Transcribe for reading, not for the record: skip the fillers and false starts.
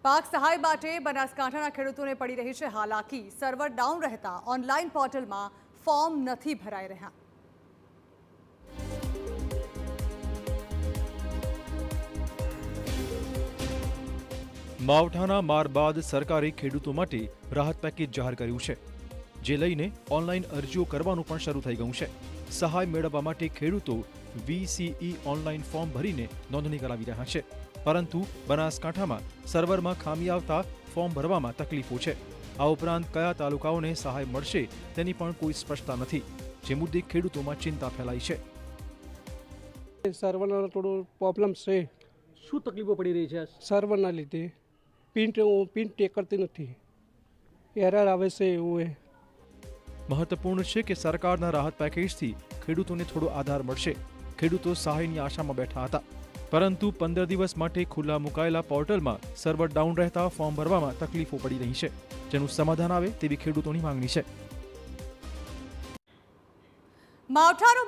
પાક સહાય માટે બનાસકાંઠાના ખેડૂતોને પડી રહી છે હાલાકી। સર્વર ડાઉન રહેતા ઓનલાઈન પોર્ટલમાં ફોર્મ નથી ભરાઈ રહ્યા। માવઠાના માર બાદ સરકારે ખેડૂતો માટે રાહત પેકેજ જાહેર કર્યું છે, જે લઈને ઓનલાઈન અરજીઓ કરવાનું પણ શરૂ થઈ ગયું છે। સહાય મેળવવા માટે ખેડૂતો VCE ઓનલાઈન ફોર્મ ભરીને નોંધણી કરાવી રહ્યા છે, પરંતુ બનાસકાંઠામાં સર્વરમાં ખામી આવતા ફોર્મ ભરવામાં તકલીફો છે। આ ઉપરાંત કયા તાલુકાઓને સહાય મળશે તેની પણ કોઈ સ્પષ્ટતા નથી, જે મુદ્દે ખેડૂતોમાં ચિંતા ફેલાઈ છે। સર્વરનો થોડો પ્રોબ્લેમ છે। શું તકલીફો પડી રહી છે? સર્વરના લીધે પિન ટેક કરતી નથી, એરર આવે છે એવું। મહત્વપૂર્ણ છે કે સરકારના રાહત પેકેજથી ખેડૂતોને થોડો આધાર મળશે। ખેડૂતો સહાયની આશામાં બેઠા હતા, પરંતુ 15 દિવસ માટે ખુલ્લા મુકાયેલા પોર્ટલમાં સર્વર ડાઉન રહેતા ફોર્મ ભરવામાં તકલીફો પડી રહી છે, જેનું સમાધાન આવે તેવી ખેડૂતોની માંગણી છે। માવઠાનો